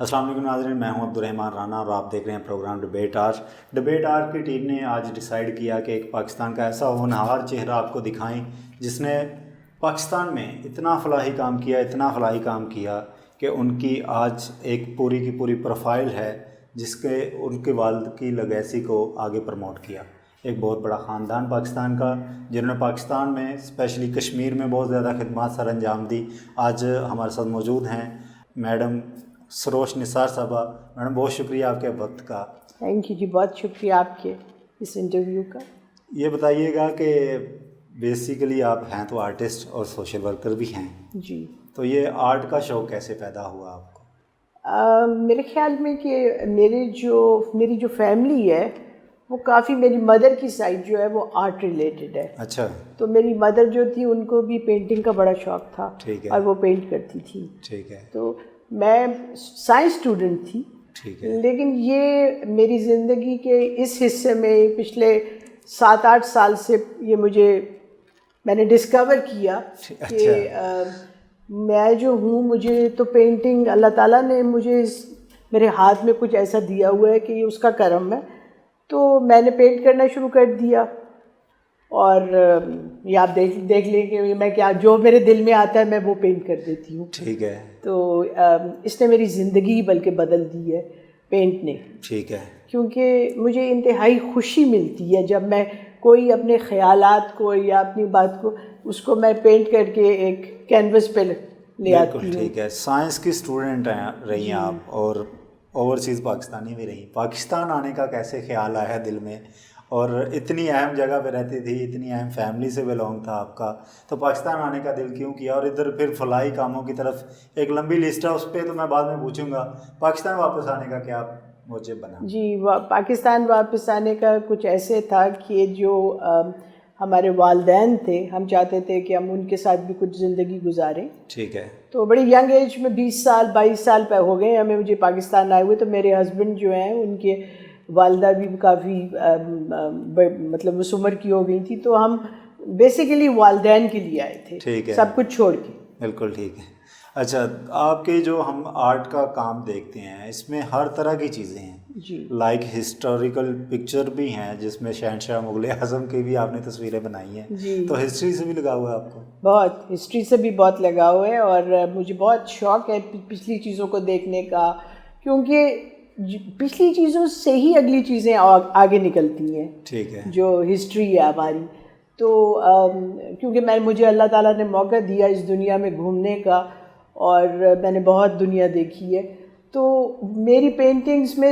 السلام علیکم ناظرین، میں ہوں عبدالرحمن رانا اور آپ دیکھ رہے ہیں پروگرام ڈبیٹ آر. ڈبیٹ آر کی ٹیم نے آج ڈیسائیڈ کیا کہ ایک پاکستان کا ایسا ہونہار چہرہ آپ کو دکھائیں جس نے پاکستان میں اتنا فلاحی کام کیا کہ ان کی آج ایک پوری کی پوری پروفائل ہے جس کے ان کے والد کی لیگیسی کو آگے پروموٹ کیا. ایک بہت بڑا خاندان پاکستان کا جنہوں نے پاکستان میں اسپیشلی کشمیر میں بہت زیادہ خدمات سر انجام دی. آج ہمارے ساتھ موجود ہیں میڈم سروش نثار صاحبہ. میڈم بہت شکریہ آپ کے وقت کا. تھینک یو جی، بہت شکریہ آپ کے اس انٹرویو کا. یہ بتائیے گا کہ بیسیکلی آپ ہیں تو آرٹسٹ اور سوشل ورکر بھی ہیں جی، تو یہ آرٹ کا شوق کیسے پیدا ہوا آپ کو؟ میرے خیال میں کہ میری جو فیملی ہے وہ کافی، میری مدر کی سائڈ جو ہے وہ آرٹ ریلیٹڈ ہے. اچھا. تو میری مدر جو تھی ان کو بھی پینٹنگ کا بڑا شوق تھا. ٹھیک ہے. اور وہ پینٹ کرتی تھی. ٹھیک ہے. تو میں سائنس اسٹوڈنٹ تھی. ٹھیک ہے. لیکن یہ میری زندگی کے اس حصے میں پچھلے 7-8 سال سے میں نے ڈسکور کیا کہ میں جو ہوں، مجھے تو پینٹنگ اللہ تعالیٰ نے مجھے میرے ہاتھ میں کچھ ایسا دیا ہوا ہے کہ یہ اس کا کرم ہے. تو میں نے پینٹ کرنا شروع کر دیا اور یہ آپ دیکھ لیں کہ میں کیا جو میرے دل میں آتا ہے میں وہ پینٹ کر دیتی ہوں. ٹھیک ہے. تو اس نے میری زندگی بلکہ بدل دی ہے پینٹ نے. ٹھیک ہے. کیونکہ مجھے انتہائی خوشی ملتی ہے جب میں کوئی اپنے خیالات کو یا اپنی بات کو اس کو میں پینٹ کر کے ایک کینوس پہ لے آتی ہوں. ٹھیک ہے. سائنس کی اسٹوڈنٹ رہی ہیں آپ اور اوورسیز پاکستانی بھی رہی. پاکستان آنے کا کیسے خیال آیا دل میں؟ اور اتنی اہم جگہ پہ رہتی تھی، اتنی اہم فیملی سے بلونگ تھا آپ کا، تو پاکستان آنے کا دل کیوں کیا؟ اور ادھر پھر فلاحی کاموں کی طرف ایک لمبی لسٹ ہے، اس پہ تو میں بعد میں پوچھوں گا. پاکستان واپس آنے کا کیا موجب بنا؟ جی، پاکستان واپس آنے کا کچھ ایسے تھا کہ جو ہمارے والدین تھے، ہم چاہتے تھے کہ ہم ان کے ساتھ بھی کچھ زندگی گزاریں. ٹھیک ہے. تو بڑی ینگ ایج میں 22 سال پہ ہو گئے مجھے پاکستان آئے ہوئے. تو میرے ہسبینڈ جو ہیں ان کے والدہ بھی کافی مطلب اس عمر کی ہو گئی تھی. تو ہم بیسیکلی والدین کے لیے آئے تھے. ٹھیک ہے. سب کچھ چھوڑ کے. بالکل ٹھیک ہے. اچھا، آپ کے جو ہم آرٹ کا کام دیکھتے ہیں اس میں ہر طرح کی چیزیں ہیں. جی. لائک ہسٹوریکل پکچر بھی ہیں جس میں شہنشاہ مغل اعظم کی بھی آپ نے تصویریں بنائی ہیں. جی. تو ہسٹری سے بھی لگا ہوا ہے آپ کو؟ بہت ہسٹری سے بھی بہت لگاؤ ہے اور مجھے بہت شوق ہے پچھلی چیزوں کو دیکھنے کا، کیونکہ پچھلی چیزوں سے ہی اگلی چیزیں آگے نکلتی ہیں. ٹھیک ہے. جو ہسٹری ہے ہماری. تو کیونکہ مجھے اللہ تعالیٰ نے موقع دیا اس دنیا میں گھومنے کا اور میں نے بہت دنیا دیکھی ہے. تو میری پینٹنگز میں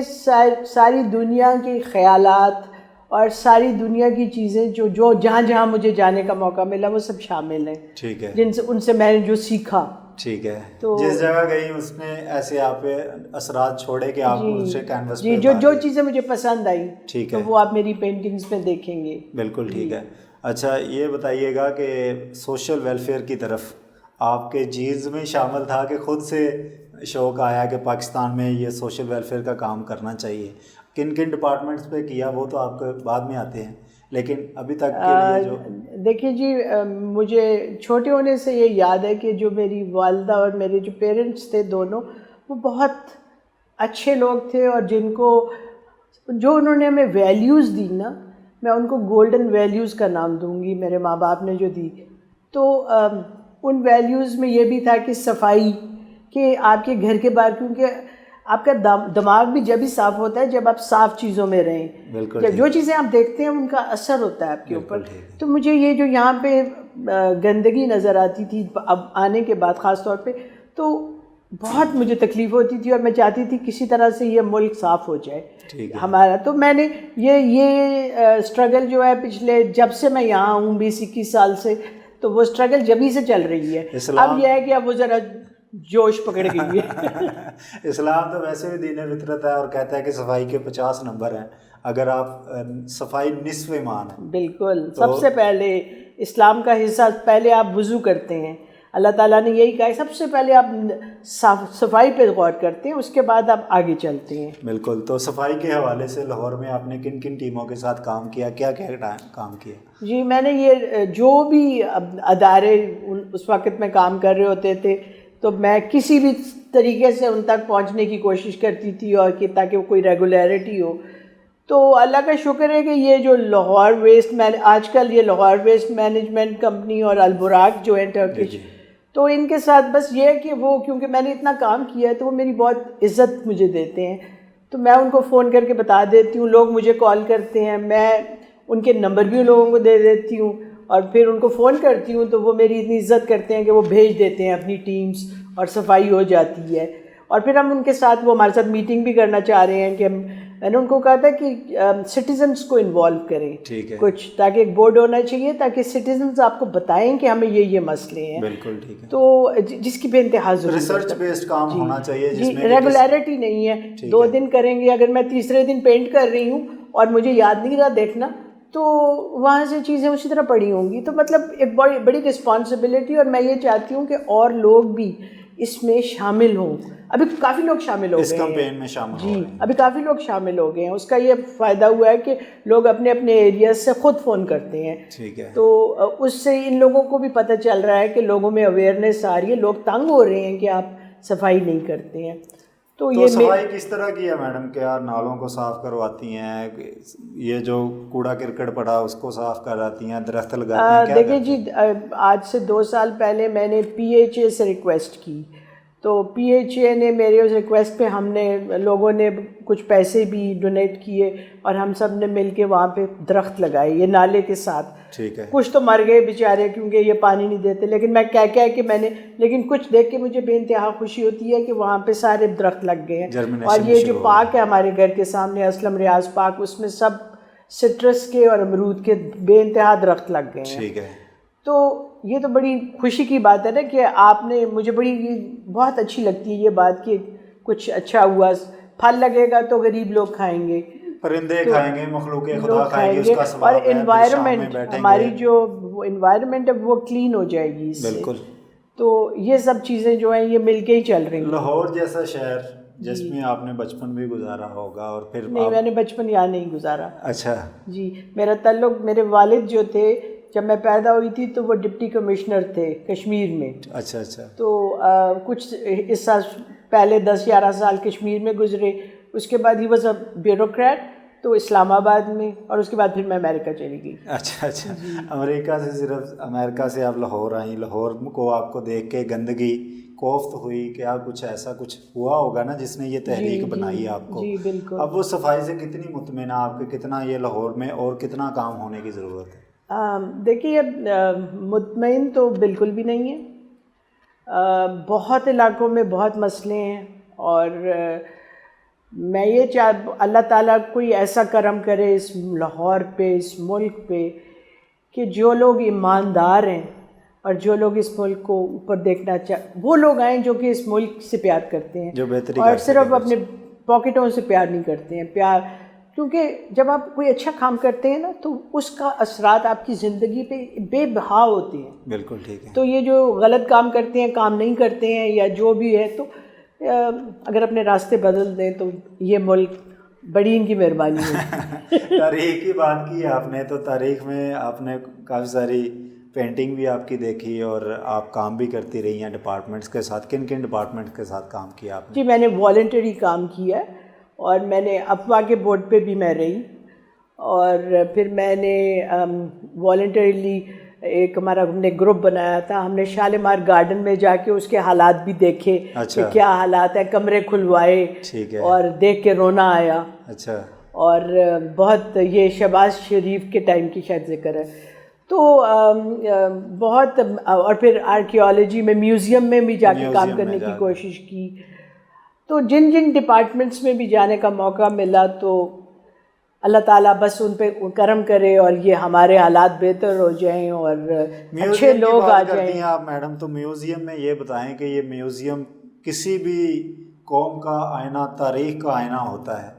ساری دنیا کے خیالات اور ساری دنیا کی چیزیں جو جہاں مجھے جانے کا موقع ملا وہ سب شامل ہیں. ٹھیک ہے. ان سے میں نے جو سیکھا. ٹھیک ہے. تو جس جگہ گئی اس نے ایسے آپ پہ اثرات چھوڑے کہ آپ اسے کینوس پہ جو چیزیں مجھے پسند آئی ٹھیک ہے تو وہ آپ میری پینٹنگز میں دیکھیں گے. بالکل ٹھیک ہے. اچھا، یہ بتائیے گا کہ سوشل ویلفیئر کی طرف آپ کے جینز میں شامل تھا کہ خود سے شوق آیا کہ پاکستان میں یہ سوشل ویلفیئر کا کام کرنا چاہیے؟ کن ڈپارٹمنٹس پہ کیا وہ تو آپ کو بعد میں آتے ہیں، لیکن ابھی تک کے لیے جو دیکھیے جی، مجھے چھوٹے ہونے سے یہ یاد ہے کہ جو میری والدہ اور میرے جو پیرنٹس تھے دونوں، وہ بہت اچھے لوگ تھے اور جو انہوں نے ہمیں ویلیوز دی نا، میں ان کو گولڈن ویلیوز کا نام دوں گی. میرے ماں باپ نے جو دی تو ان ویلیوز میں یہ بھی تھا کہ صفائی، کہ آپ کے گھر کے باہر، کیونکہ آپ کا دماغ بھی جب ہی صاف ہوتا ہے جب آپ صاف چیزوں میں رہیں. جو چیزیں آپ دیکھتے ہیں ان کا اثر ہوتا ہے آپ کے اوپر. تو مجھے یہ جو یہاں پہ گندگی نظر آتی تھی اب آنے کے بعد خاص طور پہ، تو بہت مجھے تکلیف ہوتی تھی اور میں چاہتی تھی کسی طرح سے یہ ملک صاف ہو جائے ہمارا. تو میں نے یہ اسٹرگل جو ہے پچھلے جب سے میں یہاں ہوں 20-21 سال سے، تو وہ اسٹرگل جبھی سے چل رہی ہے. اب یہ ہے کہ اب وہ ذرا جوش پکڑ گئی ہے. اسلام تو ویسے بھی دین فطرت ہے اور کہتا ہے کہ صفائی کے 50 نمبر ہیں. اگر آپ صفائی نصف ایمان ہے. بالکل. سب سے پہلے اسلام کا حصہ، پہلے آپ وضو کرتے ہیں. اللہ تعالیٰ نے یہی کہا ہے سب سے پہلے آپ صفائی پہ غور کرتے ہیں، اس کے بعد آپ آگے چلتے ہیں. بالکل. تو صفائی کے حوالے سے لاہور میں آپ نے کن ٹیموں کے ساتھ کام کیا، کیا کام کیا؟ جی، میں نے یہ جو بھی ادارے اس وقت میں کام کر رہے ہوتے تھے تو میں کسی بھی طریقے سے ان تک پہنچنے کی کوشش کرتی تھی اور کہ تاکہ وہ کوئی ریگولیرٹی ہو. تو اللہ کا شکر ہے کہ یہ جو لاہور ویسٹ آج کل یہ لاہور ویسٹ مینجمنٹ کمپنی اور البراق جو ہے ٹرکش, تو ان کے ساتھ بس یہ ہے کہ وہ کیونکہ میں نے اتنا کام کیا ہے تو وہ میری بہت عزت مجھے دیتے ہیں. تو میں ان کو فون کر کے بتا دیتی ہوں, لوگ مجھے کال کرتے ہیں, میں ان کے نمبر بھی لوگوں کو دے دیتی ہوں اور پھر ان کو فون کرتی ہوں تو وہ میری اتنی عزت کرتے ہیں کہ وہ بھیج دیتے ہیں اپنی ٹیمز اور صفائی ہو جاتی ہے. اور پھر ہم ان کے ساتھ, وہ ہمارے ساتھ میٹنگ بھی کرنا چاہ رہے ہیں کہ میں نے ان کو کہا تھا کہ سٹیزنس کو انوالو کریں کچھ, تاکہ ایک بورڈ ہونا چاہیے تاکہ سٹیزنس آپ کو بتائیں کہ ہمیں یہ مسئلے ہیں. بالکل ٹھیک ہے. تو جس کی بے انتہا ضرورت ہے, ریسرچ بیسڈ کام ہونا چاہیے جس میں ریگولیرٹی نہیں ہے. 2 دن کریں گے, اگر میں تیسرے دن پینٹ کر رہی ہوں اور مجھے یاد نہیں رہا دیکھنا تو وہاں سے چیزیں اسی طرح پڑی ہوں گی. تو مطلب ایک بڑی رسپانسبلٹی, اور میں یہ چاہتی ہوں کہ اور لوگ بھی اس میں شامل ہوں. ابھی کافی لوگ شامل ہو گئے ہیں اس کمپین میں شامل ہو رہے ہیں. ابھی کافی لوگ شامل ہو گئے ہیں. اس کا یہ فائدہ ہوا ہے کہ لوگ اپنے اپنے ایریاز سے خود فون کرتے ہیں. ٹھیک ہے. تو اس سے ان لوگوں کو بھی پتہ چل رہا ہے کہ لوگوں میں اویئرنیس آ رہی ہے, لوگ تنگ ہو رہے ہیں کہ آپ صفائی نہیں کرتے ہیں. تو یہ صفائی کس طرح کی ہے میڈم؟ کیا نالوں کو صاف کرواتی ہیں, یہ جو کوڑا کرکٹ پڑا اس کو صاف کراتی ہیں, درخت لگاتی ہیں؟ دیکھیں جی, آج سے 2 سال پہلے میں نے PHA سے ریکویسٹ کی, تو PHA نے میرے اس ریکویسٹ پہ ہم نے لوگوں نے کچھ پیسے بھی ڈونیٹ کیے اور ہم سب نے مل کے وہاں پہ درخت لگائے یہ نالے کے ساتھ. ٹھیک ہے. کچھ تو مر گئے بیچارے کیونکہ یہ پانی نہیں دیتے, لیکن میں کہہ کہ میں نے, لیکن کچھ دیکھ کے مجھے بے انتہا خوشی ہوتی ہے کہ وہاں پہ سارے درخت لگ گئے ہیں. اور یہ جو پارک ہے ہمارے گھر کے سامنے, اسلم ریاض پارک, اس میں سب سٹرس کے اور امرود کے بے انتہا درخت لگ گئے ہیں. ٹھیک ہے. تو یہ تو بڑی خوشی کی بات ہے نا کہ آپ نے, مجھے بہت اچھی لگتی ہے یہ بات کہ کچھ اچھا ہوا. پھل لگے گا تو غریب لوگ کھائیں گے, پرندے کھائیں گے, مخلوق خدا کھائیں گے, اس کا ثواب اور ہے. انوائرمنٹ, ہماری جو انوائرمنٹ ہے وہ کلین ہو جائے گی اس سے. بالکل. تو یہ سب چیزیں جو ہیں یہ مل کے ہی چل رہی ہیں. لاہور جیسا شہر جس میں آپ نے بچپن بھی گزارا ہوگا, اور پھر نہیں, میں نے بچپن یہاں نہیں گزارا. اچھا جی, میرا تعلق, میرے والد جو تھے جب میں پیدا ہوئی تھی تو وہ ڈپٹی کمشنر تھے کشمیر میں. اچھا اچھا. تو کچھ اس سال پہلے 10-11 سال کشمیر میں گزرے, اس کے بعد ہی واز اے بیوروکریٹ تو اسلام آباد میں, اور اس کے بعد پھر میں امریکہ چلی گئی. اچھا اچھا. امریکہ سے صرف امریکہ سے آپ لاہور آئیں, لاہور کو آپ کو دیکھ کے گندگی کوفت ہوئی, کیا کچھ ایسا کچھ ہوا ہوگا نا جس نے یہ تحریک بنائی آپ کو؟ جی بالکل. اب وہ صفائی سے کتنی مطمئن آپ کے, کتنا یہ لاہور میں اور کتنا کام ہونے کی ضرورت ہے؟ دیکھیے, مطمئن تو بالکل بھی نہیں ہے. بہت علاقوں میں بہت مسئلے ہیں, اور میں یہ اللہ تعالیٰ کوئی ایسا کرم کرے اس لاہور پہ, اس ملک پہ, کہ جو لوگ ایماندار ہیں اور جو لوگ اس ملک کو اوپر دیکھنا وہ لوگ آئیں جو کہ اس ملک سے پیار کرتے ہیں, جو بہتری اور صرف اپنے پاکٹوں سے پیار نہیں کرتے ہیں. پیار, کیونکہ جب آپ کوئی اچھا کام کرتے ہیں نا تو اس کا اثرات آپ کی زندگی پہ بے بہا ہوتے ہیں. بالکل ٹھیک ہے. تو یہ جو غلط کام کرتے ہیں, کام نہیں کرتے ہیں, یا جو بھی ہے, تو اگر اپنے راستے بدل دیں تو یہ ملک بڑی ان کی مہربانی ہے. تاریخ کی بات کی آپ نے, تو تاریخ میں آپ نے کافی ساری پینٹنگ بھی آپ کی دیکھی, اور آپ کام بھی کرتی رہی ہیں ڈپارٹمنٹس کے ساتھ. کن کن ڈپارٹمنٹس کے ساتھ کام کیا آپ نے؟ جی, میں نے والنٹری کام کیا ہے, اور میں نے افوا کے بورڈ پہ بھی میں رہی, اور پھر میں نے والنٹریلی ایک ہمارا ہم نے گروپ بنایا تھا, ہم نے شالیمار گارڈن میں جا کے اس کے حالات بھی دیکھے کہ کیا حالات ہیں, کمرے کھلوائے, اور دیکھ کے رونا آیا. اچھا. اور بہت, یہ شہباز شریف کے ٹائم کی شاید ذکر ہے. تو بہت, اور پھر آرکیالوجی میں میوزیم میں بھی جا کے کام کرنے کی کوشش کی. تو جن ڈپارٹمنٹس میں بھی جانے کا موقع ملا تو اللہ تعالیٰ بس ان پہ کرم کرے اور یہ ہمارے حالات بہتر ہو جائیں اور اچھے لوگ آ جائیں. آپ میڈم, تو میوزیم میں یہ بتائیں کہ یہ میوزیم کسی بھی قوم کا آئینہ, تاریخ کا آئینہ ہوتا ہے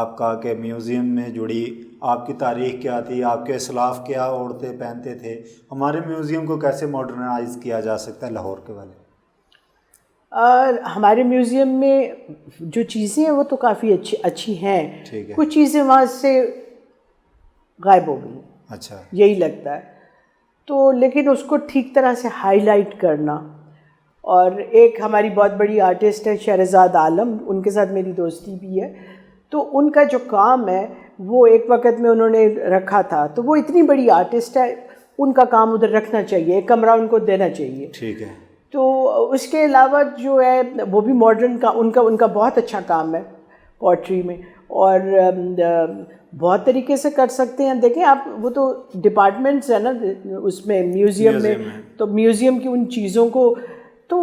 آپ کا, کہ میوزیم میں جڑی آپ کی تاریخ کیا تھی, آپ کے اسلاف کیا عورتیں پہنتے تھے. ہمارے میوزیم کو کیسے ماڈرنائز کیا جا سکتا ہے لاہور کے والے؟ ہمارے میوزیم میں جو چیزیں ہیں وہ تو کافی اچھی ہیں, کچھ چیزیں وہاں سے غائب ہو گئی. اچھا, یہی لگتا ہے. تو لیکن اس کو ٹھیک طرح سے ہائی لائٹ کرنا اور ایک ہماری بہت بڑی آرٹسٹ ہے شہرزاد عالم، ان کے ساتھ میری دوستی بھی ہے. تو ان کا جو کام ہے وہ ایک وقت میں انہوں نے رکھا تھا، تو وہ اتنی بڑی آرٹسٹ ہے، ان کا کام ادھر رکھنا چاہیے، ایک کمرہ ان کو دینا چاہیے. ٹھیک ہے. تو اس کے علاوہ جو ہے وہ بھی ماڈرن کا ان کا بہت اچھا کام ہے پوئٹری میں، اور بہت طریقے سے کر سکتے ہیں. دیکھیں آپ، وہ تو ڈپارٹمنٹس ہیں نا اس میں میوزیم میں، تو میوزیم کی ان چیزوں کو تو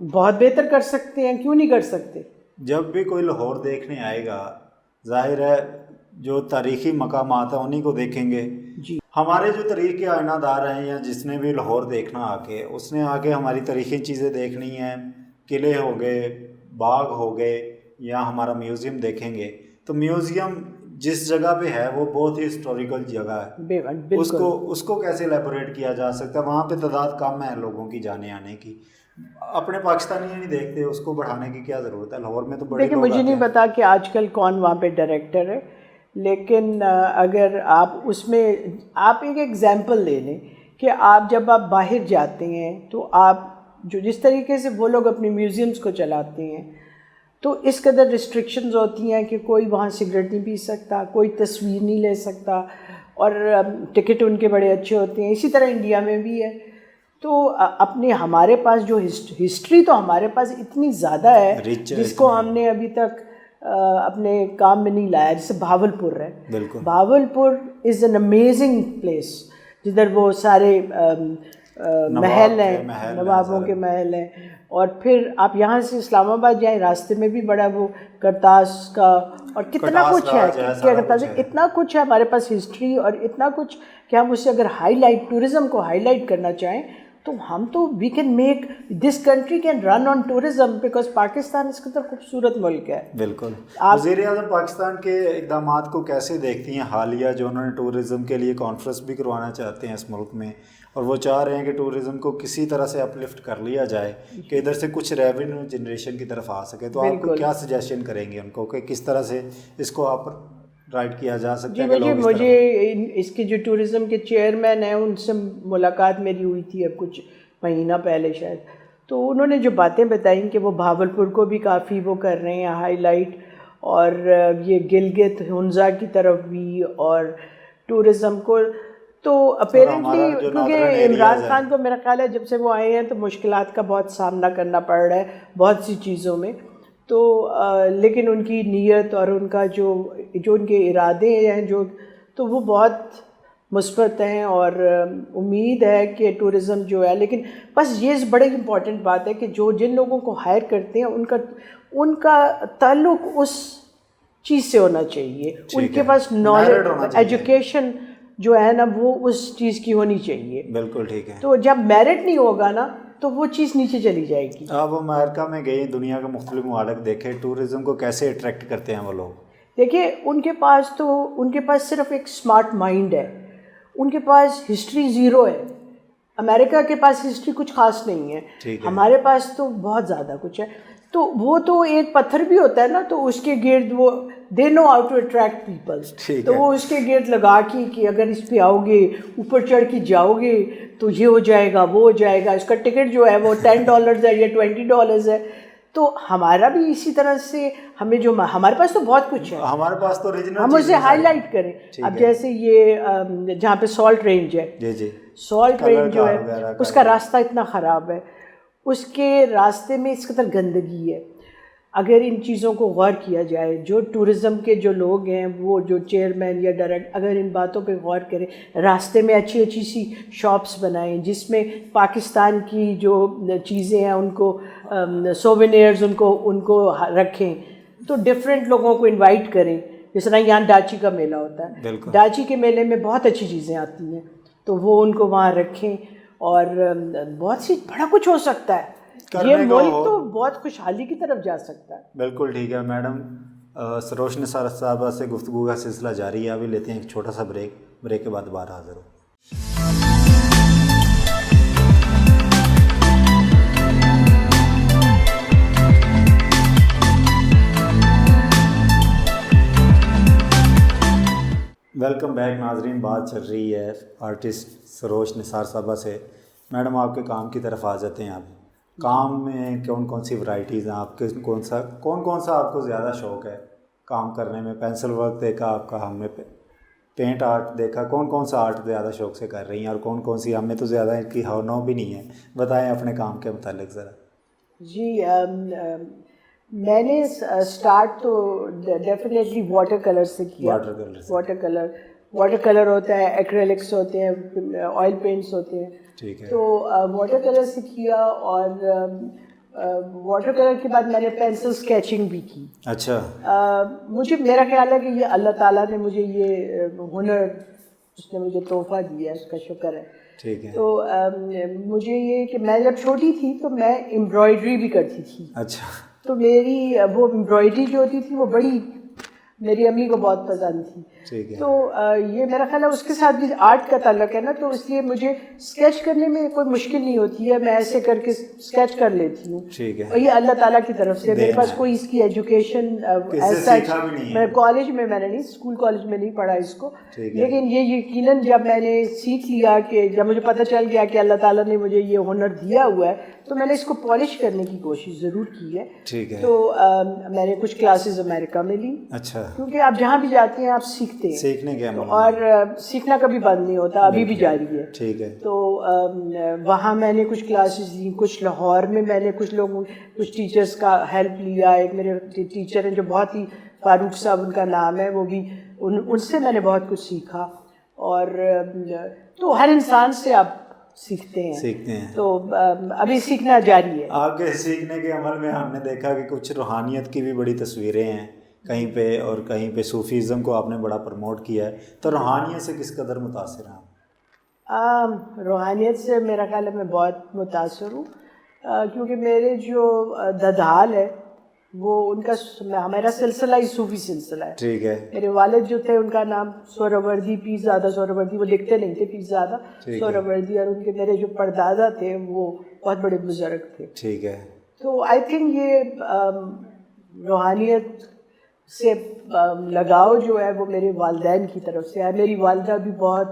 بہت بہتر کر سکتے ہیں، کیوں نہیں کر سکتے. جب بھی کوئی لاہور دیکھنے آئے گا، ظاہر ہے جو تاریخی مقامات ہیں انہیں کو دیکھیں گے. جی. ہمارے جو تاریخ کے آئینہ دار ہیں یا جس نے بھی لاہور دیکھنا آ کے، اس نے آ کے ہماری تاریخی چیزیں دیکھنی ہیں، قلعے ہو گئے، باغ ہو گئے، یا ہمارا میوزیم دیکھیں گے. تو میوزیم جس جگہ پہ ہے وہ بہت ہی ہسٹوریکل جگہ ہے، اس کو کیسے ایلیبوریٹ کیا جا سکتا ہے؟ وہاں پہ تعداد کم ہے لوگوں کی جانے آنے کی، اپنے پاکستانی نہیں دیکھتے، اس کو بڑھانے کی کیا ضرورت ہے؟ لاہور میں تو بڑے دیکھیں، مجھے نہیں پتا کہ آج کل کون وہاں پہ ڈائریکٹر ہے، لیکن اگر آپ اس میں آپ ایک ایگزامپل لے لیں کہ جب آپ باہر جاتے ہیں تو آپ جس طریقے سے وہ لوگ اپنے میوزیمس کو چلاتے ہیں، تو اس قدر ریسٹرکشنز ہوتی ہیں کہ کوئی وہاں سگریٹ نہیں پی سکتا، کوئی تصویر نہیں لے سکتا، اور ٹکٹ ان کے بڑے اچھے ہوتے ہیں. اسی طرح انڈیا میں بھی ہے. تو ہمارے پاس جو ہسٹری تو ہمارے پاس اتنی زیادہ ہے جس کو ہم نے ابھی تک اپنے کام میں نہیں لایا. جیسے بھاولپور ہے، Bahawalpur is an amazing place, جدھر وہ سارے محل ہیں، نوابوں کے محل ہیں. اور پھر آپ یہاں سے اسلام آباد جائیں، راستے میں بھی بڑا وہ کرتاس کا، اور کتنا کچھ ہے، کیا کرتاس، اتنا کچھ ہے ہمارے پاس ہسٹری، اور اتنا کچھ کہ ہم اسے اگر ہائی لائٹ، ٹورزم کو ہائی لائٹ کرنا چاہیں تو ہم تو we can make this country can run on tourism, because Pakistan اس قدر خوبصورت ملک ہے. بالکل. وزیر اعظم پاکستان کے اقدامات کو کیسے دیکھتی ہیں حالیہ جو انہوں نے ٹورزم کے لیے کانفرنس بھی کروانا چاہتے ہیں اس ملک میں، اور وہ چاہ رہے ہیں کہ ٹورزم کو کسی طرح سے اپلفٹ کر لیا جائے کہ ادھر سے کچھ ریونیو جنریشن کی طرف آ سکے؟ تو آپ کو کیا سجیشن کریں گے ان کو کہ کس طرح سے اس کو آپ رائٹ کیا جا سکتا ہے؟ جی، مجھے اس کے جو ٹورزم کے چیئرمین ہیں ان سے ملاقات میری ہوئی تھی اب کچھ مہینہ پہلے شاید. تو انہوں نے جو باتیں بتائیں کہ وہ بھاولپور کو بھی کافی وہ کر رہے ہیں ہائی لائٹ، اور یہ گلگت ہنزا کی طرف بھی، اور ٹورزم کو تو اپیرنٹلی، کیونکہ عمران خان کو میرا خیال ہے جب سے وہ آئے ہیں تو مشکلات کا بہت سامنا کرنا پڑ رہا ہے بہت سی چیزوں میں. تو لیکن ان کی نیت اور ان کا جو ان کے ارادے ہیں تو وہ بہت مثبت ہیں، اور امید ہے کہ ٹورزم جو ہے، لیکن بس یہ بڑی امپورٹنٹ بات ہے کہ جن لوگوں کو ہائر کرتے ہیں ان کا تعلق اس چیز سے ہونا چاہیے، ان کے پاس نالج، ایجوکیشن جو ہے نا وہ اس چیز کی ہونی چاہیے. بالکل ٹھیک ہے. تو جب میرٹ نہیں ہوگا نا تو وہ چیز نیچے چلی جائے گی. آپ امریکہ میں گئے، دنیا کے مختلف ممالک دیکھے، ٹورزم کو کیسے اٹریکٹ کرتے ہیں وہ لوگ؟ دیکھیے، ان کے پاس صرف ایک اسمارٹ مائنڈ ہے، ان کے پاس ہسٹری زیرو ہے. امریکہ کے پاس ہسٹری کچھ خاص نہیں ہے، ہمارے پاس تو بہت زیادہ کچھ ہے. تو وہ تو ایک پتھر بھی ہوتا ہے نا، تو اس کے گرد وہ they know how to attract people. تو وہ اس کے گرد لگا کے کہ اگر اس پہ آؤ گے، اوپر چڑھ کے جاؤ گے تو یہ ہو جائے گا، وہ ہو جائے گا، اس کا ٹکٹ جو ہے وہ $10 ہے یا $20 ہے. تو ہمارا بھی اسی طرح سے ہمیں جو ہمارے پاس تو بہت کچھ ہے، ہمارے پاس تو ہم اسے ہائی لائٹ کریں. اب جیسے یہ جہاں پہ سالٹ رینج ہے، سالٹ رینج جو ہے اس کا راستہ اتنا خراب ہے، اس کے راستے میں اس قدر گندگی ہے. اگر ان چیزوں کو غور کیا جائے، جو ٹورزم کے جو لوگ ہیں، وہ جو چیئرمین یا ڈائریکٹر، اگر ان باتوں پہ غور کریں، راستے میں اچھی اچھی سی شاپس بنائیں جس میں پاکستان کی جو چیزیں ہیں ان کو سووینئرز ان کو رکھیں، تو ڈفرینٹ لوگوں کو انوائٹ کریں. جس طرح یہاں ڈاچی کا میلہ ہوتا ہے، ڈاچی کے میلے میں بہت اچھی چیزیں آتی ہیں، تو وہ ان کو وہاں رکھیں. اور بہت سی بڑا کچھ ہو سکتا ہے، یہ ملک تو بہت خوشحالی کی طرف جا سکتا ہے. بالکل ٹھیک ہے میڈم. سروش نثار صاحبہ سے گفتگو کا سلسلہ جاری ہے، ابھی لیتے ہیں ایک چھوٹا سا بریک کے بعد دوبارہ حاضر ہو. ویلکم بیک ناظرین. بات چل رہی ہے آرٹسٹ سروش نثار صاحبہ سے. میڈم آپ کے کام کی طرف آ جاتے ہیں. آپ کام میں کون سی ورائٹیز ہیں آپ کے؟ کون سا آپ کو زیادہ شوق ہے کام کرنے میں؟ پینسل ورک دیکھا آپ کا، ہم نے پینٹ آرٹ دیکھا، کون سا آرٹ زیادہ شوق سے کر رہی ہیں اور کون سی؟ ہمیں تو زیادہ ان کی ہونو بھی نہیں ہے، بتائیں اپنے کام کے متعلق ذرا۔ جی میں نے اسٹارٹ تو ڈیفینیٹلی واٹر کلر سے کیا۔ واٹر کلر ہوتا ہے، ایکریلکس ہوتے ہیں، آئل پینٹس ہوتے ہیں، ٹھیک ہے۔ تو واٹر کلر سے کیا، اور واٹر کلر کے بعد میں نے پینسل اسکیچنگ بھی کی۔ اچھا۔ مجھے میرا خیال ہے کہ یہ اللہ تعالیٰ نے مجھے یہ ہنر، اس نے مجھے تحفہ دیا ہے، اس کا شکر ہے۔ ٹھیک ہے۔ تو مجھے یہ کہ میں جب چھوٹی تھی تو میں امبرائڈری بھی کرتی تھی۔ اچھا۔ تو میری وہ امبرائڈری جو ہوتی تھی وہ بڑی میری امی کو بہت پسند تھی۔ ٹھیک ہے۔ تو یہ میرا خیال ہے اس کے ساتھ بھی آرٹ کا تعلق ہے نا، تو اس لیے مجھے اسکیچ کرنے میں کوئی مشکل نہیں ہوتی ہے، میں ایسے کر کے اسکیچ کر لیتی ہوں۔ ٹھیک ہے۔ اور یہ اللہ تعالیٰ کی طرف سے، میرے پاس کوئی اس کی ایجوکیشن میں کالج میں نے نہیں، اسکول کالج میں نہیں پڑھا اس کو، لیکن یہ یقیناً جب میں نے سیکھ لیا، کہ جب مجھے پتہ چل گیا کہ اللہ تعالیٰ نے مجھے یہ ہنر دیا ہوا ہے، تو میں نے اس کو پالش کرنے کی کوشش ضرور کی ہے۔ ٹھیک ہے۔ تو میں نے کچھ کلاسز امریکہ میں لی۔ اچھا۔ کیونکہ آپ جہاں بھی جاتے ہیں آپ سیکھتے ہیں، سیکھنے کے عمل، اور سیکھنا کبھی بند نہیں ہوتا، ابھی بھی جاری ہے۔ ٹھیک ہے۔ تو وہاں میں نے کچھ کلاسز لی، کچھ لاہور میں میں نے کچھ ٹیچرز کا ہیلپ لیا۔ ایک میرے ٹیچر ہیں جو بہت ہی، فاروق صاحب ان کا نام ہے، وہ بھی ان سے میں نے بہت کچھ سیکھا۔ اور تو ہر انسان سے آپ سیکھتے ہیں، تو ابھی سیکھنا جاری ہے۔ آپ کے سیکھنے کے عمل میں ہم نے دیکھا کہ کچھ روحانیت کی بھی بڑی تصویریں ہیں کہیں پہ، اور کہیں پہ صوفیزم کو آپ نے بڑا پروموٹ کیا ہے، تو روحانیت سے کس قدر متاثر ہیں آپ؟ روحانیت سے میرا خیال ہے میں بہت متاثر ہوں، کیونکہ میرے جو ددھال ہے وہ ان کا، ہمارا سلسلہ ہی صوفی سلسلہ ہے۔ ٹھیک ہے۔ میرے والد جو تھے ان کا نام سہروردی پیر زادہ سہروردی، وہ لکھتے نہیں تھے پیر زادہ سہروردی، اور ان کے میرے جو پردادا تھے وہ بہت بڑے بزرگ تھے۔ ٹھیک ہے۔ تو آئی تھنک یہ روحانیت سے لگاؤ جو ہے وہ میرے والدین کی طرف سے ہے۔ میری والدہ بھی بہت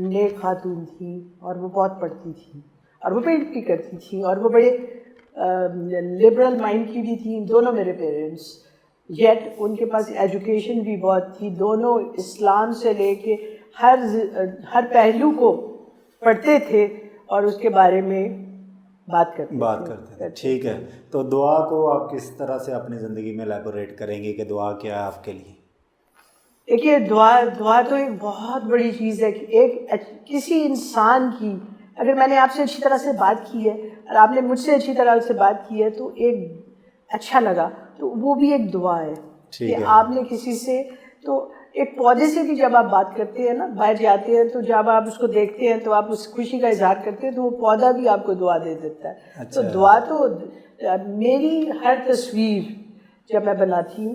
نیک خاتون تھی، اور وہ بہت پڑھتی تھی، اور وہ پینٹ بھی کرتی تھی، اور وہ بڑے لبرل مائنڈ کی بھی تھیں، دونوں میرے پیرنٹس، یٹ ان کے پاس ایجوکیشن بھی بہت تھی۔ دونوں اسلام سے لے کے ہر پہلو کو پڑھتے تھے، اور اس کے بارے میں بات کرتے تھے۔ ٹھیک ہے۔ تو دعا کو آپ کس طرح سے اپنی زندگی میں ایلیبوریٹ کریں گے کہ دعا کیا ہے آپ کے لیے؟ دیکھیے، دعا تو ایک بہت بڑی چیز ہے کہ کسی انسان کی، اگر میں نے آپ سے اچھی طرح سے بات کی ہے اور آپ نے مجھ سے اچھی طرح سے بات کی ہے تو ایک اچھا لگا، تو وہ بھی ایک دعا ہے کہ آپ نے کسی سے، تو ایک پودے سے بھی جب آپ بات کرتے ہیں نا، باہر جاتے ہیں تو جب آپ اس کو دیکھتے ہیں تو آپ اس خوشی کا اظہار کرتے ہیں، تو وہ پودا بھی آپ کو دعا دے دیتا ہے۔ تو دعا تو میری ہر تصویر جب میں بناتی ہوں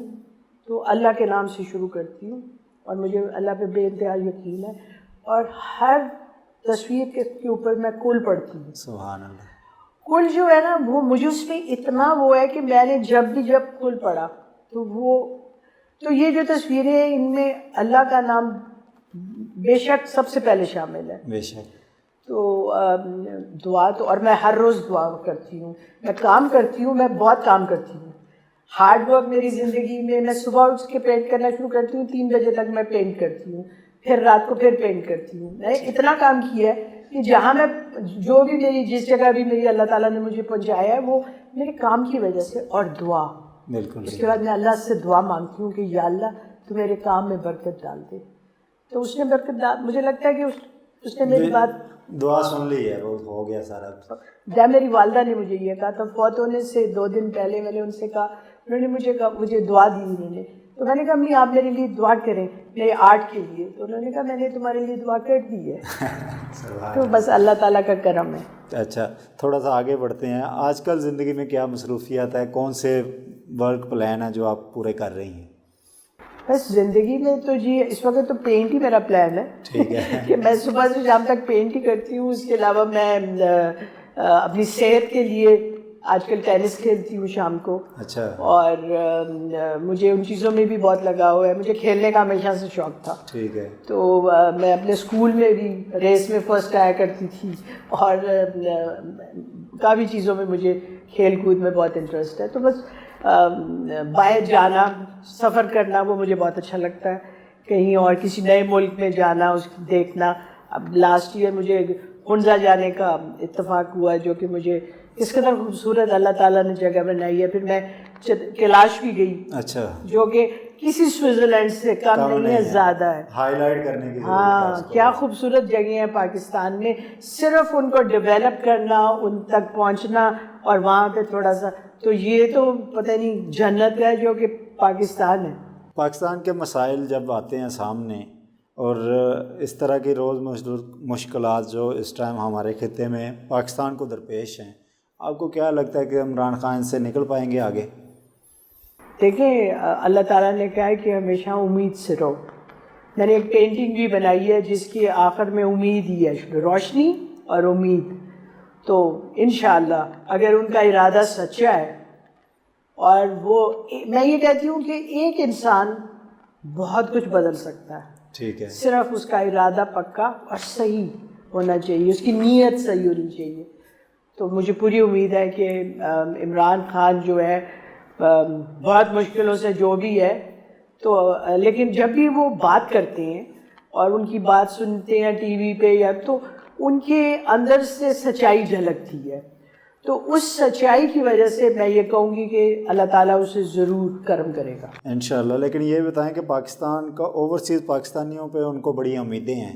تو اللہ کے نام سے شروع کرتی ہوں، اور مجھے اللہ پہ بے انتہا یقین ہے، اور ہر تصویر کے اوپر میں کل پڑھتی ہوں۔ سبحان اللہ۔ کل جو ہے نا، وہ مجھے اس میں اتنا وہ ہے کہ میں نے جب کل پڑھا تو یہ جو تصویریں ہیں ان میں اللہ کا نام بے شک سب سے پہلے شامل ہے۔ بے شک۔ تو دعا تو، اور میں ہر روز دعا کرتی ہوں، میں کام کرتی ہوں، میں بہت کام کرتی ہوں، ہارڈ ورک میری زندگی میں صبح اٹھ کے پینٹ کرنا شروع کرتی ہوں، 3 بجے تک میں پینٹ کرتی ہوں، پھر رات کو پھر پینٹ کرتی ہوں۔ میں نے اتنا کام کیا ہے کہ جہاں میں جو بھی میری جس جگہ بھی میری اللہ تعالیٰ نے مجھے پہنچایا ہے وہ میرے کام کی وجہ سے، اور دعا۔ بالکل۔ اس کے بعد میں اللہ سے دعا مانگتی ہوں کہ یا اللہ تو میرے کام میں برکت ڈال دے، تو اس نے برکت ڈال، مجھے لگتا ہے کہ اس نے میری بات، دعا سن لی ہے، وہ ہو گیا سارا۔ جب میری والدہ نے مجھے یہ کہا، تب فوت ہونے سے 2 دن پہلے میں نے ان سے کہا، انہوں نے مجھے دعا دی انہوں نے، تو میں نے کہا امی آپ میرے لیے دعا کریں میرے آرٹ کے لیے، تو انہوں نے کہا میں نے تمہارے لیے دعا کر دی ہے۔ تو بس اللہ تعالیٰ کا کرم ہے۔ اچھا، تھوڑا سا آگے بڑھتے ہیں۔ آج کل زندگی میں کیا مصروفیات ہے، کون سے ورک پلان ہیں جو آپ پورے کر رہی ہیں؟ بس زندگی میں تو جی اس وقت تو پینٹ ہی میرا پلان ہے۔ ٹھیک ہے۔ کہ میں صبح سے شام تک پینٹ ہی کرتی ہوں، اس کے علاوہ میں اپنی صحت کے لیے آج کل ٹینس کھیلتی ہوں شام کو. اچھا. اور مجھے ان چیزوں میں بھی بہت لگاؤ ہے. مجھے کھیلنے کا ہمیشہ سے شوق تھا. ٹھیک ہے. تو میں اپنے اسکول میں بھی ریس میں فرسٹ آیا کرتی تھی, اور کافی چیزوں میں مجھے کھیل کود میں بہت انٹرسٹ ہے. تو بس باہر جانا, سفر کرنا وہ مجھے بہت اچھا لگتا ہے. کہیں اور کسی نئے ملک میں جانا, اس کو دیکھنا. اب لاسٹ ایئر مجھے ہنزا جانے کا اتفاق ہوا, جو کہ مجھے اس قدر خوبصورت اللہ تعالیٰ نے جگہ بنائی ہے. پھر میں کیلاش بھی گئی. اچھا. جو کہ کسی سوئٹزرلینڈ سے کم نہیں ہے, زیادہ ہے. ہائی لائٹ کرنے کی. ہاں, کیا خوبصورت جگہ ہیں پاکستان میں. صرف ان کو ڈیولپ کرنا, ان تک پہنچنا, اور وہاں پہ تھوڑا سا, تو یہ تو پتہ نہیں جنت ہے جو کہ پاکستان ہے. پاکستان کے مسائل جب آتے ہیں سامنے, اور اس طرح کی روز مشکلات جو اس ٹائم ہمارے خطے میں پاکستان کو درپیش ہیں, آپ کو کیا لگتا ہے کہ عمران خان سے نکل پائیں گے آگے؟ دیکھیں, اللہ تعالیٰ نے کہا ہے کہ ہمیشہ امید سے رہو. میں نے ایک پینٹنگ بھی بنائی ہے جس کے آخر میں امید ہی ہے, روشنی اور امید. تو انشاءاللہ اگر ان کا ارادہ سچا ہے, اور وہ, میں یہ کہتی ہوں کہ ایک انسان بہت کچھ بدل سکتا ہے. ٹھیک ہے. صرف اس کا ارادہ پکا اور صحیح ہونا چاہیے, اس کی نیت صحیح ہونی چاہیے. تو مجھے پوری امید ہے کہ عمران خان جو ہے بہت مشکلوں سے جو بھی ہے, تو لیکن جب بھی وہ بات کرتے ہیں اور ان کی بات سنتے ہیں ٹی وی پہ, یا تو ان کے اندر سے سچائی جھلکتی ہے. تو اس سچائی کی وجہ سے میں یہ کہوں گی کہ اللہ تعالیٰ اسے ضرور کرم کرے گا انشاءاللہ. لیکن یہ بتائیں کہ پاکستان کا اوورسیز پاکستانیوں پہ ان کو بڑی امیدیں ہیں,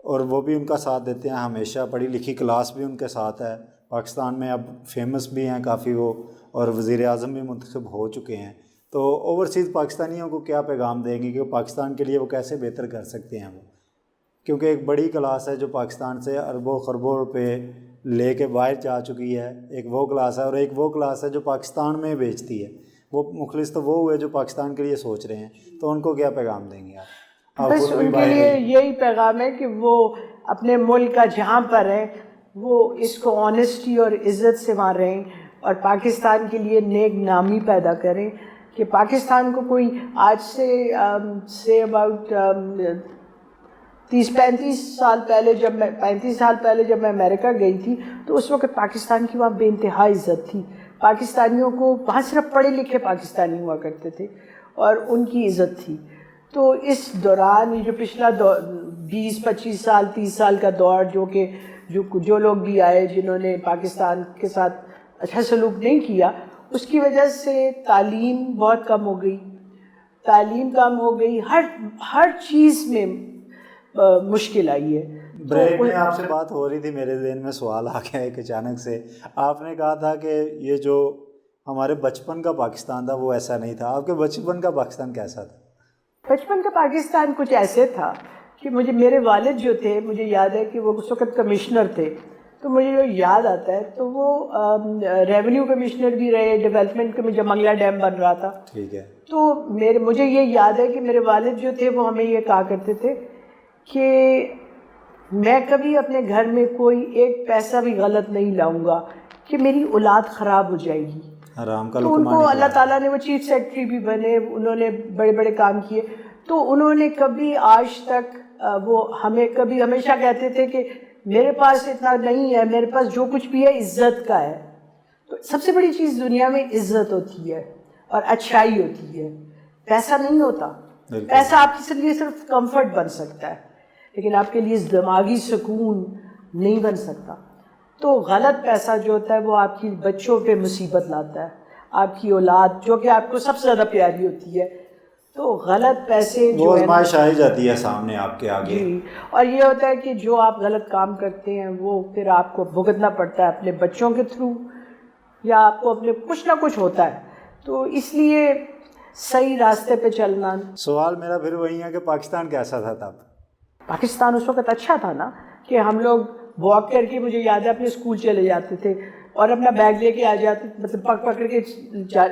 اور وہ بھی ان کا ساتھ دیتے ہیں ہمیشہ. پڑھی لکھی کلاس بھی ان کے ساتھ ہے. پاکستان میں اب فیمس بھی ہیں کافی وہ, اور وزیر اعظم بھی منتخب ہو چکے ہیں. تو اوورسیز پاکستانیوں کو کیا پیغام دیں گے کہ پاکستان کے لیے وہ کیسے بہتر کر سکتے ہیں وہ, کیونکہ ایک بڑی کلاس ہے جو پاکستان سے اربوں خربوں روپے لے کے باہر جا چکی ہے. ایک وہ کلاس ہے, اور ایک وہ کلاس ہے جو پاکستان میں بیچتی ہے. وہ مخلص تو وہ ہوئے جو پاکستان کے لیے سوچ رہے ہیں. تو ان کو کیا پیغام دیں گے آپ؟ بس ان کے لیے یہی پیغام ہے کہ وہ اپنے ملک کا جہاں پر ہیں وہ اس کو آنیسٹی اور عزت سے وہاں رہیں, اور پاکستان کے لیے نیک نامی پیدا کریں. کہ پاکستان کو کوئی آج سے اباؤٹ 30-35 سال پہلے, جب میں 35 سال پہلے جب میں امریکہ گئی تھی, تو اس وقت پاکستان کی وہاں بے انتہا عزت تھی. پاکستانیوں کو وہاں صرف پڑھے لکھے پاکستانی ہوا کرتے تھے, اور ان کی عزت تھی. تو اس دوران یہ جو پچھلا 20-25 سال 30 سال کا دور, جو لوگ بھی آئے جنہوں نے پاکستان کے ساتھ اچھا سلوک نہیں کیا, اس کی وجہ سے تعلیم بہت کم ہو گئی. تعلیم کم ہو گئی, ہر چیز میں مشکل آئی ہے. بریک میں آپ سے بات ہو رہی تھی, میرے ذہن میں سوال آ گیا ایک اچانک سے. آپ نے کہا تھا کہ یہ جو ہمارے بچپن کا پاکستان تھا وہ ایسا نہیں تھا. آپ کے بچپن کا پاکستان کیسا تھا؟ بچپن کا پاکستان کچھ ایسے تھا کہ میرے والد جو تھے, مجھے یاد ہے کہ وہ اس وقت کمشنر تھے. تو مجھے جو یاد آتا ہے تو وہ ریونیو کمشنر بھی رہے, ڈیولپمنٹ کا جب منگلا ڈیم بن رہا تھا. ٹھیک ہے. تو مجھے یہ یاد ہے کہ میرے والد جو تھے وہ ہمیں یہ کہا کرتے تھے کہ میں کبھی اپنے گھر میں کوئی ایک پیسہ بھی غلط نہیں لاؤں گا کہ میری اولاد خراب ہو جائے گی. تو ان کو اللہ تعالیٰ نے, وہ چیف سیکرٹری بھی بنے, انہوں نے بڑے بڑے کام کیے. تو انہوں نے کبھی آج تک وہ ہمیشہ کہتے تھے کہ میرے پاس اتنا نہیں ہے, میرے پاس جو کچھ بھی ہے عزت کا ہے. تو سب سے بڑی چیز دنیا میں عزت ہوتی ہے اور اچھائی ہوتی ہے, پیسہ نہیں ہوتا. پیسہ آپ کے لیے صرف کمفرٹ بن سکتا ہے, لیکن آپ کے لیے دماغی سکون نہیں بن سکتا. تو غلط پیسہ جو ہوتا ہے وہ آپ کی بچوں پہ مصیبت لاتا ہے, آپ کی اولاد جو کہ آپ کو سب سے زیادہ پیاری ہوتی ہے. تو غلط پیسے جو ہے آزمائش آئی جاتی ہے سامنے آپ کے آگے. جی, اور یہ ہوتا ہے کہ جو آپ غلط کام کرتے ہیں وہ پھر آپ کو بھگتنا پڑتا ہے اپنے بچوں کے تھرو, یا آپ کو اپنے کچھ نہ کچھ ہوتا ہے. تو اس لیے صحیح راستے پہ چلنا. سوال میرا پھر وہی ہے کہ پاکستان کیسا تھا تب؟ پاکستان اس وقت اچھا تھا نا, کہ ہم لوگ واک کر کے, مجھے یاد ہے, اپنے اسکول چلے جاتے تھے اور اپنا بیگ لے کے آ جاتے, مطلب پکڑ کے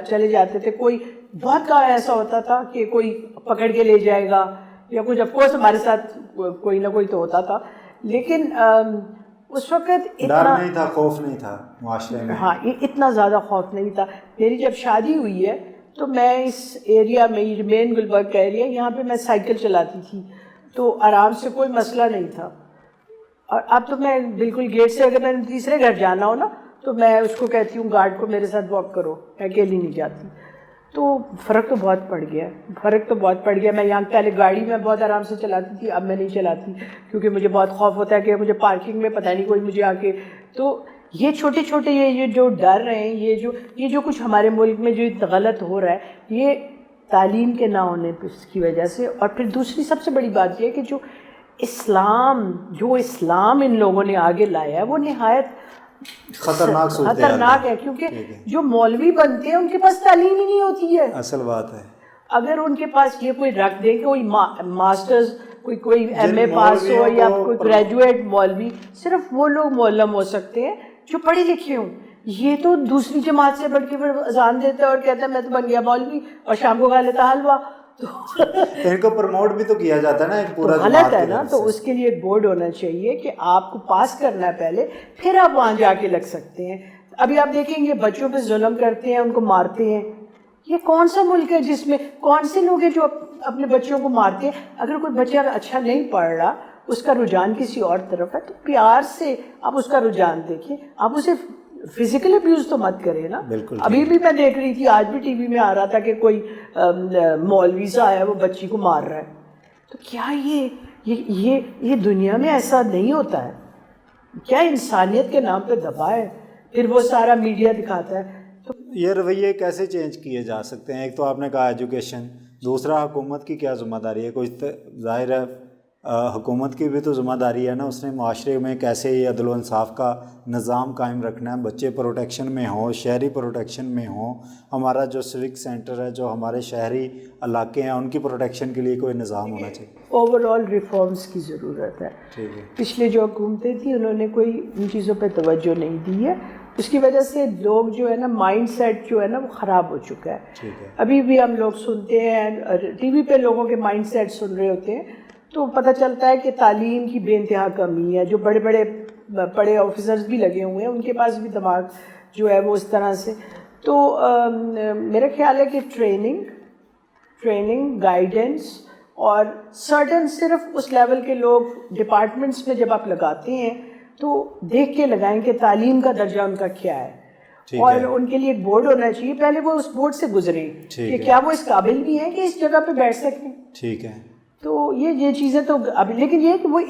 چلے جاتے تھے. کوئی بہت کا ایسا ہوتا تھا کہ کوئی پکڑ کے لے جائے گا یا کچھ, آف کورس ہمارے ساتھ کوئی نہ کوئی تو ہوتا تھا, لیکن اس وقت ڈر اتنا نہیں تھا، خوف نہیں تھا معاشرے میں. ہاں اتنا زیادہ خوف نہیں تھا. میری جب شادی ہوئی ہے تو میں اس ایریا میں، یہ مین گلبرگ کا ایریا، یہاں پہ میں سائیکل چلاتی تھی تو آرام سے کوئی مسئلہ نہیں تھا. اور اب تو میں بالکل گیٹ سے اگر میں نے تیسرے گھر جانا ہو نا تو میں اس کو کہتی ہوں گارڈ کو میرے ساتھ واک کرو، میں اکیلی نہیں جاتی. تو فرق تو بہت پڑ گیا، فرق تو بہت پڑ گیا. میں یہاں پہلے گاڑی میں بہت آرام سے چلاتی تھی، اب میں نہیں چلاتی کیونکہ مجھے بہت خوف ہوتا ہے کہ مجھے پارکنگ میں پتہ نہیں کوئی مجھے آ کے. تو یہ چھوٹے چھوٹے یہ جو ڈر ہیں، یہ جو کچھ ہمارے ملک میں جو غلط ہو رہا ہے، یہ تعلیم کے نہ ہونے کی وجہ سے. اور پھر دوسری سب سے بڑی بات یہ ہے کہ جو اسلام ان لوگوں نے آگے لایا ہے وہ نہایت خطرناک ہے. کیونکہ جو مولوی بنتے ہیں ان کے پاس تعلیم ہی نہیں ہوتی ہے. اصل بات ہے. اگر ان کے پاس یہ کوئی رکھ دے کہ کوئی ماسٹرز، کوئی ایم اے پاس ہو یا کوئی گریجویٹ مولوی، صرف وہ لوگ معلم ہو سکتے ہیں جو پڑھے لکھے ہوں. یہ تو دوسری جماعت سے بڑھ کے پھر اذان دیتا ہے اور کہتا ہے میں تو بن گیا مولوی، اور شام کو کھا لیتا حلوہ. تو ان کو پروموٹ بھی تو کیا جاتا ہے نا ایک پورا غلط ہے نا. تو اس کے لیے ایک بورڈ ہونا چاہیے کہ آپ کو پاس کرنا ہے پہلے، پھر آپ وہاں جا کے لگ سکتے ہیں. ابھی آپ دیکھیں گے بچوں پہ ظلم کرتے ہیں، ان کو مارتے ہیں. یہ کون سا ملک ہے جس میں کون سے لوگ ہیں جو اپنے بچوں کو مارتے ہیں؟ اگر کوئی بچہ اچھا نہیں پڑھ رہا، اس کا رجحان کسی اور طرف ہے، تو پیار سے آپ اس کا رجحان دیکھیں. آپ اسے فزیکل ابیوز تو مت کریں نا. ابھی بھی میں دیکھ رہی تھی، آج بھی ٹی وی میں آ رہا تھا کہ کوئی مولوی سا آیا وہ بچی کو مار رہا ہے. تو کیا یہ دنیا میں ایسا نہیں ہوتا ہے؟ کیا انسانیت کے نام پہ دبا ہے؟ پھر وہ سارا میڈیا دکھاتا ہے. تو یہ رویے کیسے چینج کیے جا سکتے ہیں؟ ایک تو آپ نے کہا ایجوکیشن، دوسرا حکومت کی کیا ذمہ داری ہے؟ کچھ ظاہر ہے حکومت کی بھی تو ذمہ داری ہے نا. اس نے معاشرے میں کیسے یہ عدل و انصاف کا نظام قائم رکھنا ہے، بچے پروٹیکشن میں ہوں، شہری پروٹیکشن میں ہوں. ہمارا جو سوک سینٹر ہے، جو ہمارے شہری علاقے ہیں، ان کی پروٹیکشن کے لیے کوئی نظام ہونا چاہیے. اوور آل ریفارمس کی ضرورت ہے. ٹھیک ہے. پچھلے جو حکومتیں تھیں انہوں نے کوئی ان چیزوں پہ توجہ نہیں دی ہے. اس کی وجہ سے لوگ جو ہے نا مائنڈ سیٹ جو ہے نا وہ خراب ہو چکا ہے. ٹھیک ہے. ابھی بھی ہم لوگ سنتے ہیں ٹی وی پہ لوگوں کے مائنڈ سیٹ سن رہے ہوتے ہیں تو پتہ چلتا ہے کہ تعلیم کی بے انتہا کمی ہے. جو بڑے بڑے آفیسرز بھی لگے ہوئے ہیں ان کے پاس بھی دماغ جو ہے وہ اس طرح سے. تو میرا خیال ہے کہ ٹریننگ گائیڈنس اور سرٹن صرف اس لیول کے لوگ ڈپارٹمنٹس میں جب آپ لگاتے ہیں تو دیکھ کے لگائیں کہ تعلیم کا درجہ ان کا کیا ہے. اور ان کے لیے ایک بورڈ ہونا چاہیے، پہلے وہ اس بورڈ سے گزریں کہ کیا وہ اس قابل بھی ہیں کہ اس جگہ پہ بیٹھ سکیں. ٹھیک ہے. تو یہ چیزیں تو اب، لیکن یہ کہ وہ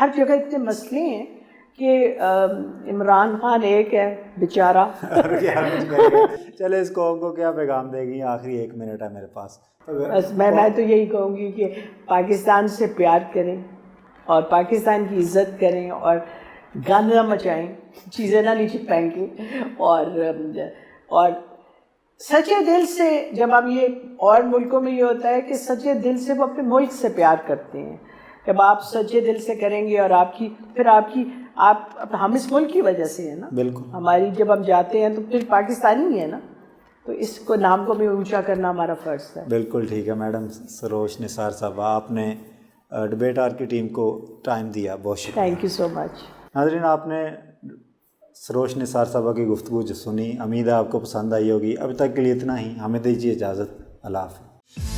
ہر جگہ اتنے مسئلے ہیں کہ عمران خان ایک ہے بیچارہ. چلے اس قوم کو کیا پیغام دے گی؟ آخری 1 منٹ ہے میرے پاس. بس میں تو یہی کہوں گی کہ پاکستان سے پیار کریں اور پاکستان کی عزت کریں اور گند نہ مچائیں، چیزیں نہ نیچے پھینکیں، اور سچے دل سے جب ہم یہ، اور ملکوں میں یہ ہوتا ہے کہ سچے دل سے وہ اپنے ملک سے پیار کرتے ہیں. جب آپ سچے دل سے کریں گے اور ہم اس ملک کی وجہ سے ہیں نا. بالکل. ہماری جب ہم جاتے ہیں تو پھر پاکستانی ہی ہے نا، تو اس کو نام کو بھی اونچا کرنا ہمارا فرض ہے. بالکل ٹھیک ہے. میڈم سروش نثار صاحبہ، آپ نے ڈبیٹ آر کی ٹیم کو ٹائم دیا، بہت شکریہ. تھینک یو سو مچ. ناظرین، آپ نے سروش نثار صاحبہ کی گفتگو جو سنی، امید ہے آپ کو پسند آئی ہوگی. ابھی تک کے لیے اتنا ہی. ہمیں دیجیے اجازت. اللہ حافظ.